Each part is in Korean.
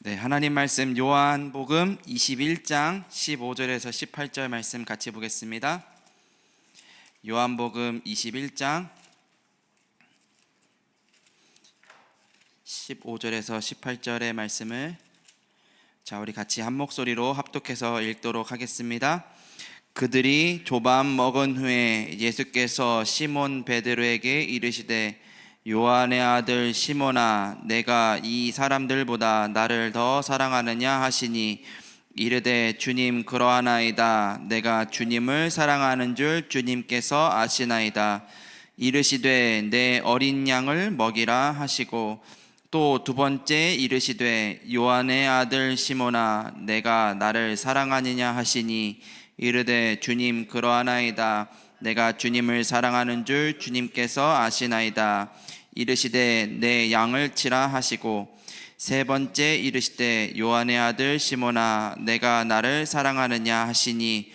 네, 하나님 말씀 요한복음 21장 15절에서 18절 말씀 같이 보겠습니다. 요한복음 21장 15절에서 18절의 말씀을 우리 같이 한 목소리로 합독해서 읽도록 하겠습니다. 그들이 조반 먹은 후에 예수께서 시몬 베드로에게 이르시되 요한의 아들 시몬아, 내가 이 사람들보다 나를 더 사랑하느냐 하시니 이르되 주님 그러하나이다. 내가 주님을 사랑하는 줄 주님께서 아시나이다. 이르시되 내 어린 양을 먹이라 하시고 또 두 번째 이르시되 요한의 아들 시몬아, 내가 나를 사랑하느냐 하시니 이르되 주님 그러하나이다. 내가 주님을 사랑하는 줄 주님께서 아시나이다. 이르시되 내 양을 치라 하시고 세 번째 이르시되 요한의 아들 시몬아, 내가 나를 사랑하느냐 하시니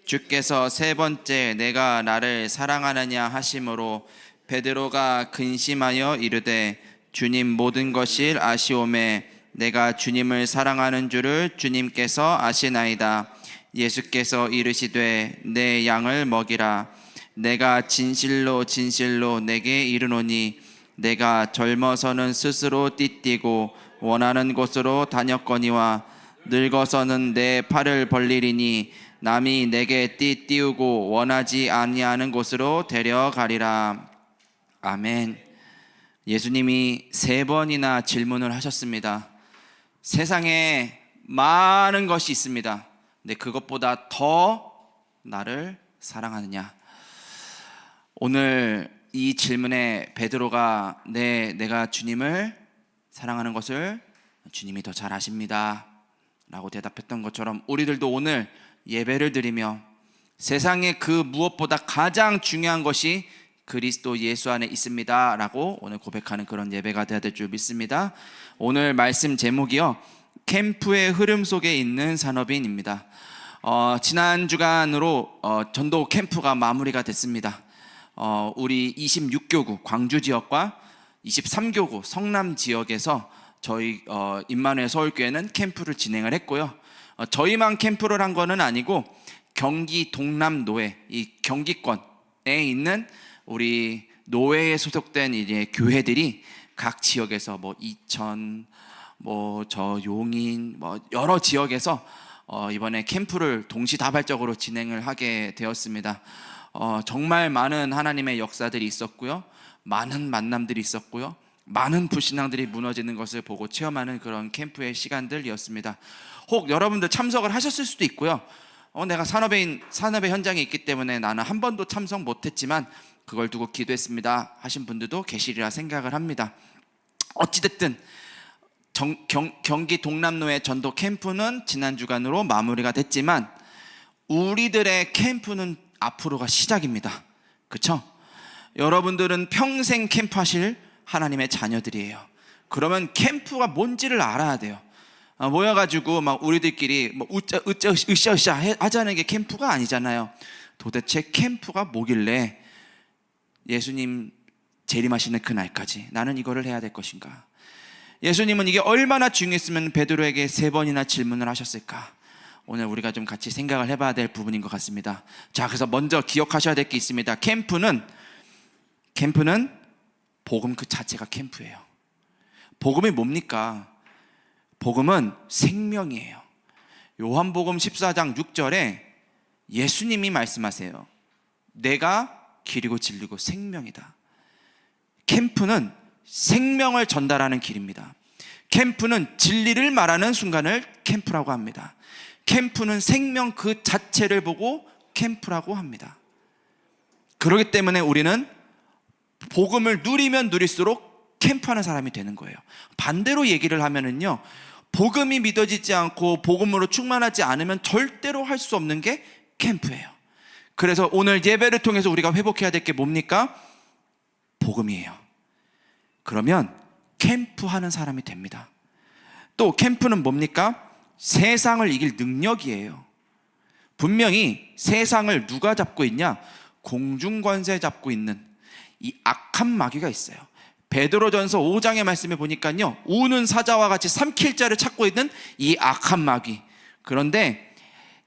주께서 세 번째 내가 나를 사랑하느냐 하심으로 베드로가 근심하여 이르되 주님 모든 것을 아시오매 내가 주님을 사랑하는 줄을 주님께서 아시나이다. 예수께서 이르시되 내 양을 먹이라. 내가 진실로 진실로 내게 이르노니 내가 젊어서는 스스로 띠띠고 원하는 곳으로 다녔거니와 늙어서는 내 팔을 벌리리니 남이 내게 띠띠우고 원하지 아니하는 곳으로 데려가리라. 아멘. 예수님이 세 번이나 질문을 하셨습니다. 세상에 많은 것이 있습니다. 근데 그것보다 더 나를 사랑하느냐? 오늘 이 질문에 베드로가 내가 주님을 사랑하는 것을 주님이 더 잘 아십니다 라고 대답했던 것처럼 우리들도 오늘 예배를 드리며 세상에 그 무엇보다 가장 중요한 것이 그리스도 예수 안에 있습니다 라고 오늘 고백하는 그런 예배가 되어야 될 줄 믿습니다. 오늘 말씀 제목이요, 캠프의 흐름 속에 있는 산업인입니다. 지난 주간으로 전도 캠프가 마무리가 됐습니다. 우리 26교구 광주 지역과 23교구 성남 지역에서 저희 임마누엘 서울교회는 캠프를 진행을 했고요. 저희만 캠프를 한 거는 아니고 경기 동남노회, 이 경기권에 있는 우리 노회에 소속된 이제 교회들이 각 지역에서 이천, 저 용인, 여러 지역에서 이번에 캠프를 동시다발적으로 진행을 하게 되었습니다. 정말 많은 하나님의 역사들이 있었고요, 많은 만남들이 있었고요, 많은 불신앙들이 무너지는 것을 보고 체험하는 그런 캠프의 시간들이었습니다. 혹 여러분들 참석을 하셨을 수도 있고요, 내가 산업의 현장에 있기 때문에 나는 한 번도 참석 못했지만 그걸 두고 기도했습니다 하신 분들도 계시리라 생각을 합니다. 어찌됐든 경기 동남노회 전도 캠프는 지난 주간으로 마무리가 됐지만 우리들의 캠프는 앞으로가 시작입니다. 그렇죠? 여러분들은 평생 캠프 하실 하나님의 자녀들이에요. 그러면 캠프가 뭔지를 알아야 돼요. 모여가지고 우리들끼리 으쌰으쌰 하자는 게 캠프가 아니잖아요. 도대체 캠프가 뭐길래 예수님 재림하시는 그날까지 나는 이거를 해야 될 것인가? 예수님은 이게 얼마나 중요했으면 베드로에게 세 번이나 질문을 하셨을까? 오늘 우리가 좀 같이 생각을 해봐야 될 부분인 것 같습니다. 자, 그래서 먼저 기억하셔야 될 게 있습니다. 캠프는 복음 그 자체가 캠프예요. 복음이 뭡니까? 복음은 생명이에요. 요한복음 14장 6절에 예수님이 말씀하세요. 내가 길이고 진리고 생명이다. 캠프는 생명을 전달하는 길입니다. 캠프는 진리를 말하는 순간을 캠프라고 합니다. 캠프는 생명 그 자체를 보고 캠프라고 합니다. 그렇기 때문에 우리는 복음을 누리면 누릴수록 캠프하는 사람이 되는 거예요. 반대로 얘기를 하면은요, 복음이 믿어지지 않고 복음으로 충만하지 않으면 절대로 할 수 없는 게 캠프예요. 그래서 오늘 예배를 통해서 우리가 회복해야 될 게 뭡니까? 복음이에요. 그러면 캠프하는 사람이 됩니다. 또 캠프는 뭡니까? 세상을 이길 능력이에요. 분명히 세상을 누가 잡고 있냐? 공중권세 잡고 있는 이 악한 마귀가 있어요. 베드로전서 5장의 말씀에 보니까요, 우는 사자와 같이 삼킬 자를 찾고 있는 이 악한 마귀. 그런데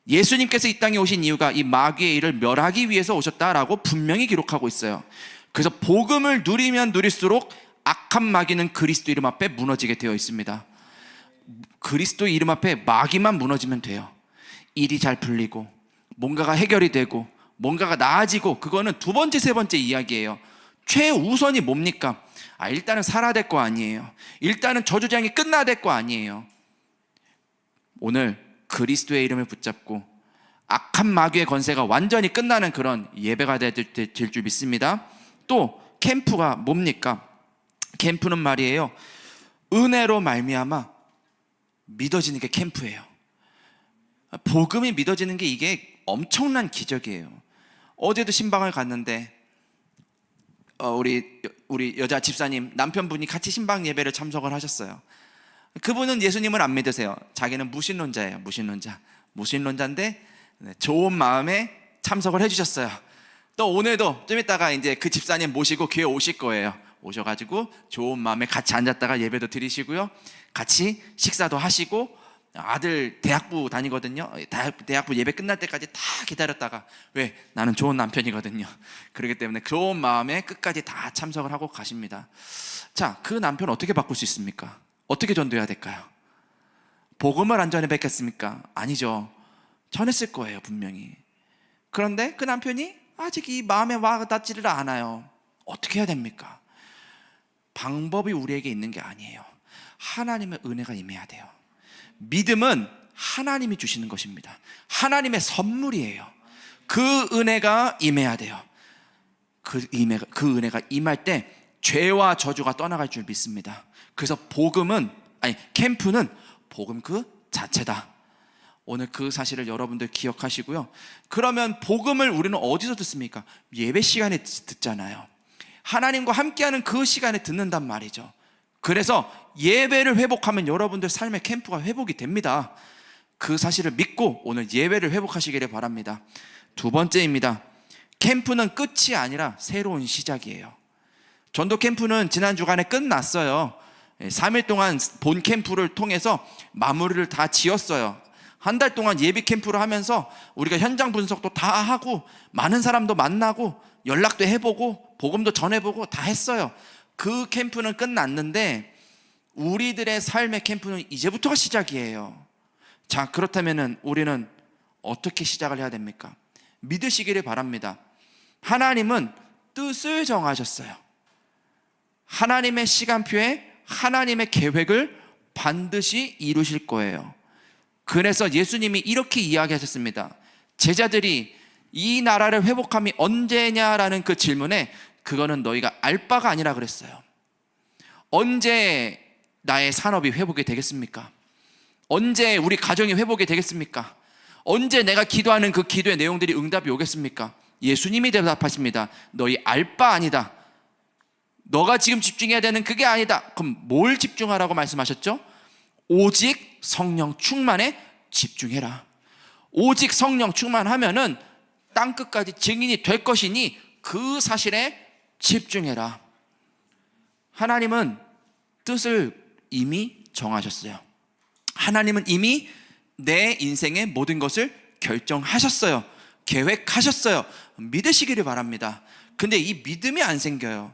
예수님께서 이 땅에 오신 이유가 이 마귀의 일을 멸하기 위해서 오셨다라고 분명히 기록하고 있어요. 그래서 복음을 누리면 누릴수록 악한 마귀는 그리스도 이름 앞에 무너지게 되어 있습니다. 그리스도 이름 앞에 마귀만 무너지면 돼요. 일이 잘 풀리고 뭔가가 해결이 되고 뭔가가 나아지고, 그거는 두 번째 세 번째 이야기예요. 최우선이 뭡니까? 일단은 살아야 될 거 아니에요. 일단은 저주장이 끝나야 될 거 아니에요. 오늘 그리스도의 이름을 붙잡고 악한 마귀의 권세가 완전히 끝나는 그런 예배가 될 줄 믿습니다. 또 캠프가 뭡니까? 캠프는 말이에요, 은혜로 말미암아 믿어지는 게 캠프예요. 복음이 믿어지는 게 이게 엄청난 기적이에요. 어제도 신방을 갔는데 우리 여자 집사님 남편분이 같이 신방 예배를 참석을 하셨어요. 그분은 예수님을 안 믿으세요. 자기는 무신론자예요. 무신론자인데 좋은 마음에 참석을 해주셨어요. 또 오늘도 좀 이따가 이제 그 집사님 모시고 교회 오실 거예요. 오셔가지고 좋은 마음에 같이 앉았다가 예배도 드리시고요, 같이 식사도 하시고, 아들 대학부 다니거든요. 대학부 예배 끝날 때까지 다 기다렸다가, 왜? 나는 좋은 남편이거든요. 그렇기 때문에 좋은 마음에 끝까지 다 참석을 하고 가십니다. 자, 그 남편 어떻게 바꿀 수 있습니까? 어떻게 전도해야 될까요? 복음을 안 전해뵙겠습니까? 아니죠. 전했을 거예요, 분명히. 그런데 그 남편이 아직 이 마음에 와닿지를 않아요. 어떻게 해야 됩니까? 방법이 우리에게 있는 게 아니에요. 하나님의 은혜가 임해야 돼요. 믿음은 하나님이 주시는 것입니다. 하나님의 선물이에요. 그 은혜가 임해야 돼요. 그 은혜가 임할 때 죄와 저주가 떠나갈 줄 믿습니다. 그래서 캠프는 복음 그 자체다. 오늘 그 사실을 여러분들 기억하시고요. 그러면 복음을 우리는 어디서 듣습니까? 예배 시간에 듣잖아요. 하나님과 함께하는 그 시간에 듣는단 말이죠. 그래서 예배를 회복하면 여러분들 삶의 캠프가 회복이 됩니다. 그 사실을 믿고 오늘 예배를 회복하시기를 바랍니다. 두 번째입니다. 캠프는 끝이 아니라 새로운 시작이에요. 전도 캠프는 지난 주간에 끝났어요. 3일 동안 본 캠프를 통해서 마무리를 다 지었어요. 한 달 동안 예비 캠프를 하면서 우리가 현장 분석도 다 하고 많은 사람도 만나고 연락도 해보고 복음도 전해보고 다 했어요. 그 캠프는 끝났는데 우리들의 삶의 캠프는 이제부터가 시작이에요. 자, 그렇다면 우리는 어떻게 시작을 해야 됩니까? 믿으시기를 바랍니다. 하나님은 뜻을 정하셨어요. 하나님의 시간표에 하나님의 계획을 반드시 이루실 거예요. 그래서 예수님이 이렇게 이야기하셨습니다. 제자들이 이 나라를 회복함이 언제냐라는 그 질문에 그거는 너희가 알 바가 아니라 그랬어요. 언제 나의 산업이 회복이 되겠습니까? 언제 우리 가정이 회복이 되겠습니까? 언제 내가 기도하는 그 기도의 내용들이 응답이 오겠습니까? 예수님이 대답하십니다. 너희 알 바 아니다. 너가 지금 집중해야 되는 그게 아니다. 그럼 뭘 집중하라고 말씀하셨죠? 오직 성령 충만에 집중해라. 오직 성령 충만하면은 땅끝까지 증인이 될 것이니 그 사실에 집중해라. 하나님은 뜻을 이미 정하셨어요. 하나님은 이미 내 인생의 모든 것을 결정하셨어요. 계획하셨어요. 믿으시기를 바랍니다. 근데 이 믿음이 안 생겨요.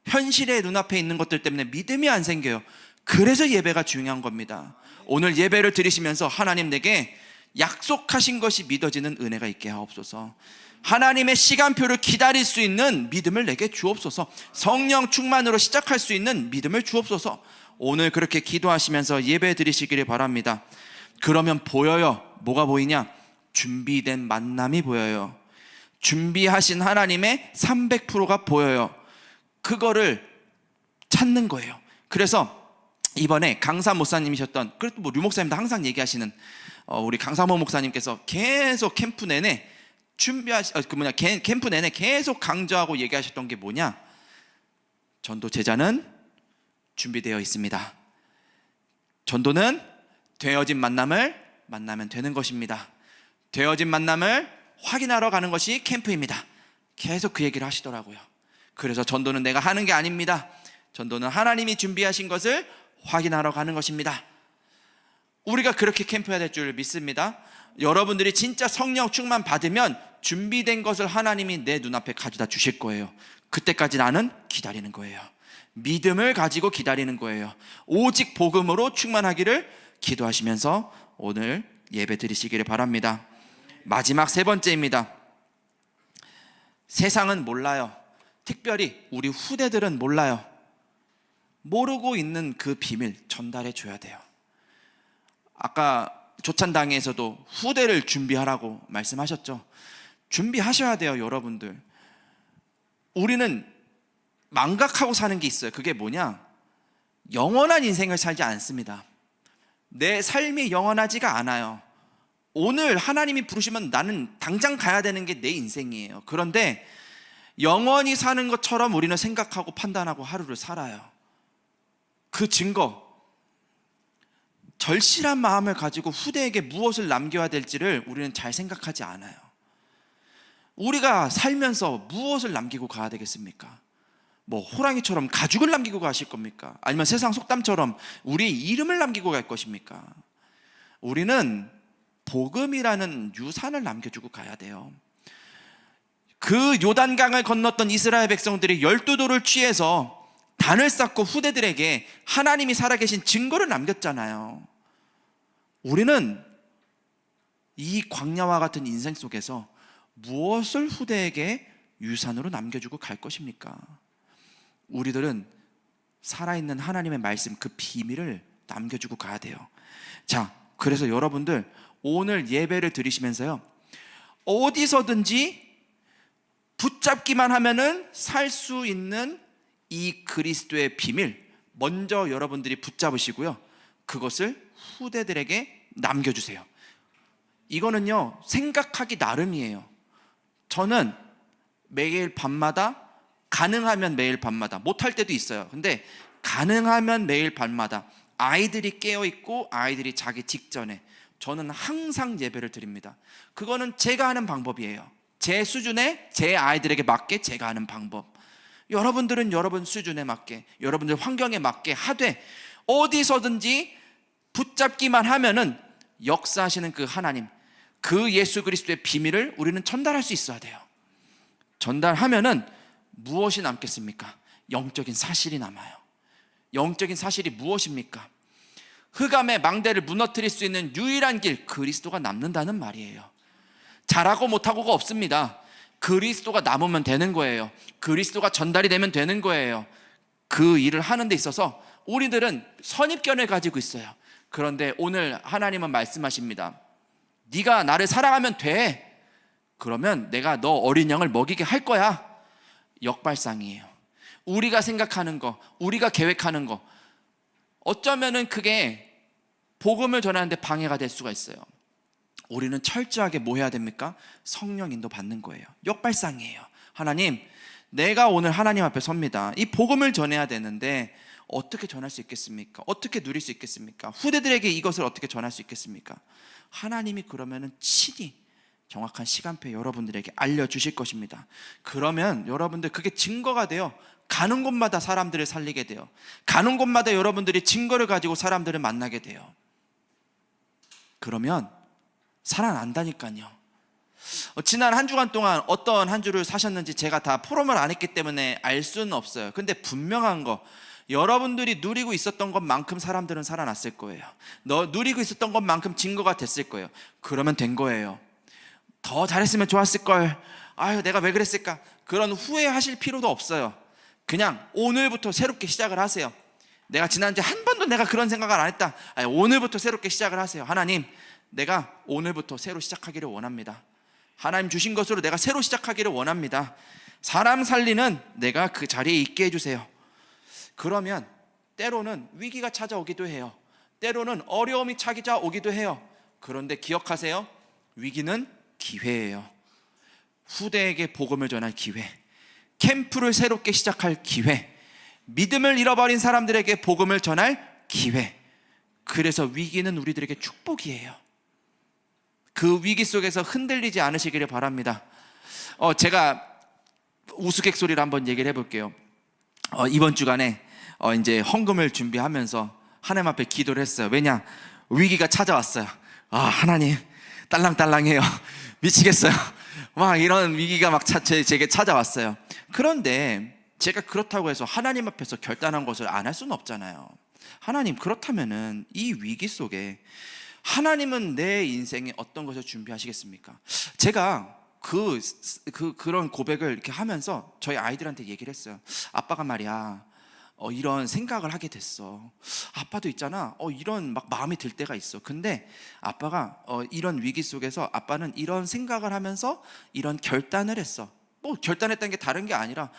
현실의 눈앞에 있는 것들 때문에 믿음이 안 생겨요. 그래서 예배가 중요한 겁니다. 오늘 예배를 드리시면서 하나님 내게 약속하신 것이 믿어지는 은혜가 있게 하옵소서. 하나님의 시간표를 기다릴 수 있는 믿음을 내게 주옵소서. 성령 충만으로 시작할 수 있는 믿음을 주옵소서. 오늘 그렇게 기도하시면서 예배 드리시기를 바랍니다. 그러면 보여요. 뭐가 보이냐? 준비된 만남이 보여요. 준비하신 하나님의 300%가 보여요. 그거를 찾는 거예요. 그래서 이번에 강사 목사님이셨던, 그래도 뭐 류 목사님도 항상 얘기하시는 우리 강사모 목사님께서 계속 캠프 내내 캠프 내내 계속 강조하고 얘기하셨던 게 뭐냐? 전도 제자는 준비되어 있습니다. 전도는 되어진 만남을 만나면 되는 것입니다. 되어진 만남을 확인하러 가는 것이 캠프입니다. 계속 그 얘기를 하시더라고요. 그래서 전도는 내가 하는 게 아닙니다. 전도는 하나님이 준비하신 것을 확인하러 가는 것입니다. 우리가 그렇게 캠프해야 될 줄 믿습니다. 여러분들이 진짜 성령 충만 받으면 준비된 것을 하나님이 내 눈앞에 가져다 주실 거예요. 그때까지 나는 기다리는 거예요. 믿음을 가지고 기다리는 거예요. 오직 복음으로 충만하기를 기도하시면서 오늘 예배 드리시기를 바랍니다. 마지막 세 번째입니다. 세상은 몰라요. 특별히 우리 후대들은 몰라요. 모르고 있는 그 비밀 전달해 줘야 돼요. 아까 조찬당에서도 후대를 준비하라고 말씀하셨죠. 준비하셔야 돼요, 여러분들. 우리는 망각하고 사는 게 있어요. 그게 뭐냐? 영원한 인생을 살지 않습니다. 내 삶이 영원하지가 않아요. 오늘 하나님이 부르시면 나는 당장 가야 되는 게 내 인생이에요. 그런데 영원히 사는 것처럼 우리는 생각하고 판단하고 하루를 살아요. 그 증거, 절실한 마음을 가지고 후대에게 무엇을 남겨야 될지를 우리는 잘 생각하지 않아요. 우리가 살면서 무엇을 남기고 가야 되겠습니까? 뭐 호랑이처럼 가죽을 남기고 가실 겁니까? 아니면 세상 속담처럼 우리의 이름을 남기고 갈 것입니까? 우리는 복음이라는 유산을 남겨주고 가야 돼요. 그 요단강을 건넜던 이스라엘 백성들이 12돌을 취해서 단을 쌓고 후대들에게 하나님이 살아계신 증거를 남겼잖아요. 우리는 이 광야와 같은 인생 속에서 무엇을 후대에게 유산으로 남겨주고 갈 것입니까? 우리들은 살아있는 하나님의 말씀, 그 비밀을 남겨주고 가야 돼요. 자, 그래서 여러분들 오늘 예배를 드리시면서요, 어디서든지 붙잡기만 하면은 살 수 있는 이 그리스도의 비밀 먼저 여러분들이 붙잡으시고요, 그것을 후대들에게 남겨주세요. 이거는요 생각하기 나름이에요. 저는 매일 밤마다, 가능하면 매일 밤마다, 못할 때도 있어요. 근데 가능하면 매일 밤마다 아이들이 깨어있고 아이들이 자기 직전에 저는 항상 예배를 드립니다. 그거는 제가 하는 방법이에요. 제 수준에 제 아이들에게 맞게 제가 하는 방법. 여러분들은 여러분 수준에 맞게, 여러분들 환경에 맞게 하되, 어디서든지 붙잡기만 하면은 역사하시는 그 하나님, 그 예수 그리스도의 비밀을 우리는 전달할 수 있어야 돼요. 전달하면은 무엇이 남겠습니까? 영적인 사실이 남아요. 영적인 사실이 무엇입니까? 흑암의 망대를 무너뜨릴 수 있는 유일한 길, 그리스도가 남는다는 말이에요. 잘하고 못하고가 없습니다. 그리스도가 남으면 되는 거예요. 그리스도가 전달이 되면 되는 거예요. 그 일을 하는 데 있어서 우리들은 선입견을 가지고 있어요. 그런데 오늘 하나님은 말씀하십니다. 네가 나를 사랑하면 돼. 그러면 내가 너 어린 양을 먹이게 할 거야. 역발상이에요. 우리가 생각하는 거, 우리가 계획하는 거, 어쩌면은 그게 복음을 전하는데 방해가 될 수가 있어요. 우리는 철저하게 뭐 해야 됩니까? 성령 인도 받는 거예요. 역발상이에요. 하나님, 내가 오늘 하나님 앞에 섭니다. 이 복음을 전해야 되는데 어떻게 전할 수 있겠습니까? 어떻게 누릴 수 있겠습니까? 후대들에게 이것을 어떻게 전할 수 있겠습니까? 하나님이 그러면은 친히 정확한 시간표 여러분들에게 알려주실 것입니다. 그러면 여러분들 그게 증거가 돼요. 가는 곳마다 사람들을 살리게 돼요. 가는 곳마다 여러분들이 증거를 가지고 사람들을 만나게 돼요. 그러면 살아난다니까요. 지난 한 주간 동안 어떤 한 주를 사셨는지 제가 다 포럼을 안 했기 때문에 알 수는 없어요. 근데 분명한 거, 여러분들이 누리고 있었던 것만큼 사람들은 살아났을 거예요. 누리고 있었던 것만큼 증거가 됐을 거예요. 그러면 된 거예요. 더 잘했으면 좋았을걸, 아유 내가 왜 그랬을까, 그런 후회하실 필요도 없어요. 그냥 오늘부터 새롭게 시작을 하세요. 내가 지난주에 한 번도 내가 그런 생각을 안 했다. 아니, 오늘부터 새롭게 시작을 하세요. 하나님, 내가 오늘부터 새로 시작하기를 원합니다. 하나님 주신 것으로 내가 새로 시작하기를 원합니다. 사람 살리는 내가 그 자리에 있게 해주세요. 그러면 때로는 위기가 찾아오기도 해요. 때로는 어려움이 찾아오기도 해요. 그런데 기억하세요. 위기는 기회예요. 후대에게 복음을 전할 기회, 캠프를 새롭게 시작할 기회, 믿음을 잃어버린 사람들에게 복음을 전할 기회. 그래서 위기는 우리들에게 축복이에요. 그 위기 속에서 흔들리지 않으시기를 바랍니다. 제가 우스갯소리를 한번 얘기를 해볼게요. 이번 주간에 이제 헌금을 준비하면서 하나님 앞에 기도를 했어요. 왜냐? 위기가 찾아왔어요. 하나님 딸랑딸랑해요. 미치겠어요. 막 이런 위기가 막 제게 찾아왔어요. 그런데 제가 그렇다고 해서 하나님 앞에서 결단한 것을 안 할 수는 없잖아요. 하나님, 그렇다면은 이 위기 속에 하나님은 내 인생에 어떤 것을 준비하시겠습니까? 제가 그런 고백을 이렇게 하면서 저희 아이들한테 얘기를 했어요. 아빠가 말이야, 이런 생각을 하게 됐어. 아빠도 있잖아. 이런 막 마음이 들 때가 있어. 근데 아빠가 이런 위기 속에서 아빠는 이런 생각을 하면서 이런 결단을 했어. 뭐 결단했다는 게 다른 게 아니라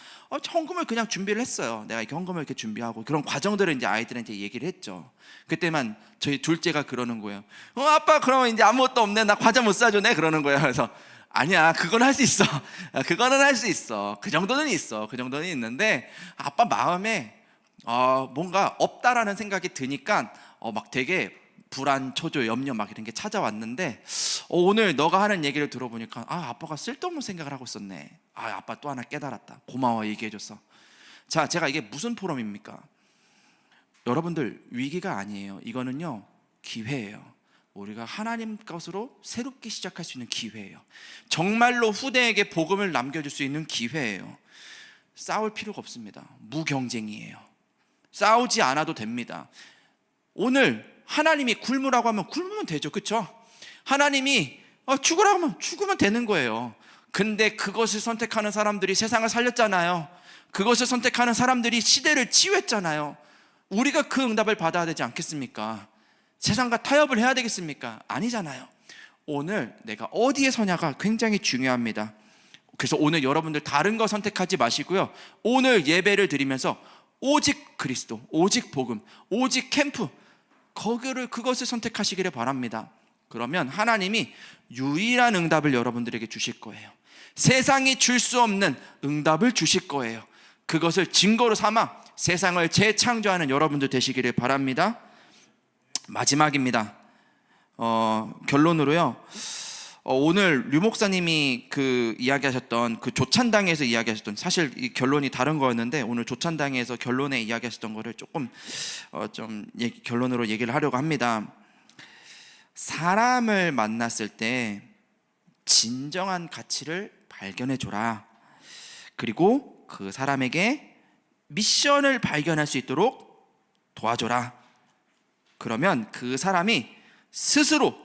헌금을 그냥 준비를 했어요. 내가 이렇게 헌금을 이렇게 준비하고 그런 과정들을 이제 아이들한테 얘기를 했죠. 그때만 저희 둘째가 그러는 거예요. 아빠, 그러면 이제 아무것도 없네. 나 과자 못 사주네. 그러는 거예요. 그래서 아니야, 그건 할 수 있어. 그거는 할 수 있어. 그 정도는 있어. 그 정도는 있는데 아빠 마음에 뭔가 없다라는 생각이 드니까 막 되게 불안, 초조, 염려 막 이런 게 찾아왔는데 오늘 너가 하는 얘기를 들어보니까 아빠가 쓸데없는 생각을 하고 있었네. 아빠 또 하나 깨달았다. 고마워, 얘기해줘서. 자, 제가 이게 무슨 포럼입니까? 여러분들, 위기가 아니에요. 이거는요, 기회예요. 우리가 하나님 것으로 새롭게 시작할 수 있는 기회예요. 정말로 후대에게 복음을 남겨줄 수 있는 기회예요. 싸울 필요가 없습니다. 무경쟁이에요. 싸우지 않아도 됩니다. 오늘 하나님이 굶으라고 하면 굶으면 되죠. 그렇죠? 하나님이 죽으라고 하면 죽으면 되는 거예요. 근데 그것을 선택하는 사람들이 세상을 살렸잖아요. 그것을 선택하는 사람들이 시대를 치유했잖아요. 우리가 그 응답을 받아야 되지 않겠습니까? 세상과 타협을 해야 되겠습니까? 아니잖아요. 오늘 내가 어디에 서냐가 굉장히 중요합니다. 그래서 오늘 여러분들 다른 거 선택하지 마시고요, 오늘 예배를 드리면서 오직 그리스도, 오직 복음, 오직 캠프, 그것을 선택하시기를 바랍니다. 그러면 하나님이 유일한 응답을 여러분들에게 주실 거예요. 세상이 줄 수 없는 응답을 주실 거예요. 그것을 증거로 삼아 세상을 재창조하는 여러분들 되시기를 바랍니다. 마지막입니다. 결론으로요, 오늘 류 목사님이 이야기하셨던 조찬당에서 이야기하셨던, 사실 이 결론이 다른 거였는데 오늘 조찬당에서 결론에 이야기하셨던 거를 조금 결론으로 얘기를 하려고 합니다. 사람을 만났을 때 진정한 가치를 발견해 줘라. 그리고 그 사람에게 미션을 발견할 수 있도록 도와줘라. 그러면 그 사람이 스스로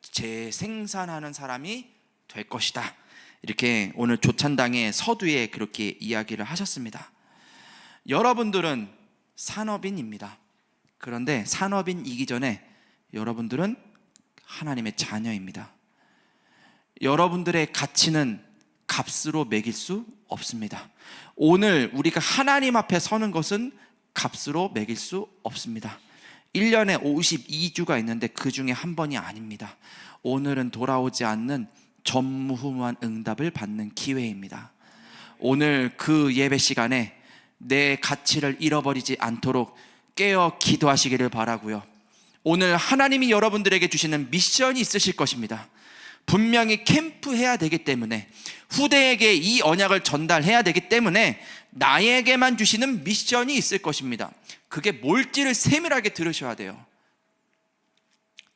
재생산하는 사람이 될 것이다. 이렇게 오늘 조찬당의 서두에 그렇게 이야기를 하셨습니다. 여러분들은 산업인입니다. 그런데 산업인이기 전에 여러분들은 하나님의 자녀입니다. 여러분들의 가치는 값으로 매길 수 없습니다. 오늘 우리가 하나님 앞에 서는 것은 값으로 매길 수 없습니다. 1년에 52주가 있는데 그 중에 한 번이 아닙니다. 오늘은 돌아오지 않는 전무후무한 응답을 받는 기회입니다. 오늘 그 예배 시간에 내 가치를 잃어버리지 않도록 깨어 기도하시기를 바라고요. 오늘 하나님이 여러분들에게 주시는 미션이 있으실 것입니다. 분명히 캠프해야 되기 때문에, 후대에게 이 언약을 전달해야 되기 때문에 나에게만 주시는 미션이 있을 것입니다. 그게 뭘지를 세밀하게 들으셔야 돼요.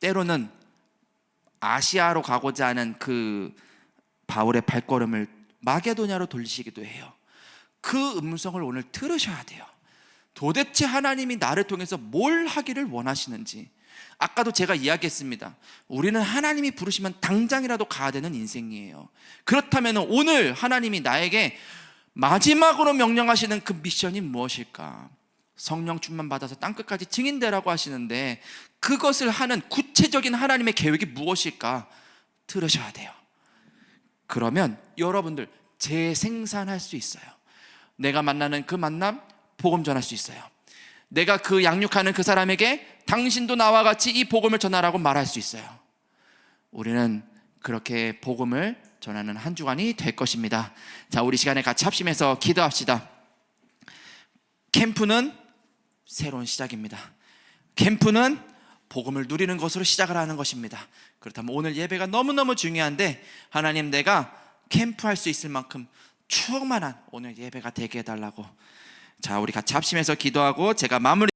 때로는 아시아로 가고자 하는 그 바울의 발걸음을 마게도냐로 돌리시기도 해요. 그 음성을 오늘 들으셔야 돼요. 도대체 하나님이 나를 통해서 뭘 하기를 원하시는지. 아까도 제가 이야기했습니다. 우리는 하나님이 부르시면 당장이라도 가야 되는 인생이에요. 그렇다면 오늘 하나님이 나에게 마지막으로 명령하시는 그 미션이 무엇일까? 성령 충만 받아서 땅끝까지 증인되라고 하시는데 그것을 하는 구체적인 하나님의 계획이 무엇일까? 들으셔야 돼요. 그러면 여러분들 재생산할 수 있어요. 내가 만나는 그 만남 복음 전할 수 있어요. 내가 그 양육하는 그 사람에게 당신도 나와 같이 이 복음을 전하라고 말할 수 있어요. 우리는 그렇게 복음을 전하는 한 주간이 될 것입니다. 자, 우리 시간에 같이 합심해서 기도합시다. 캠프는 새로운 시작입니다. 캠프는 복음을 누리는 것으로 시작을 하는 것입니다. 그렇다면 오늘 예배가 너무너무 중요한데 하나님, 내가 캠프할 수 있을 만큼 충만한 오늘 예배가 되게 해달라고 자, 우리 같이 합심해서 기도하고 제가 마무리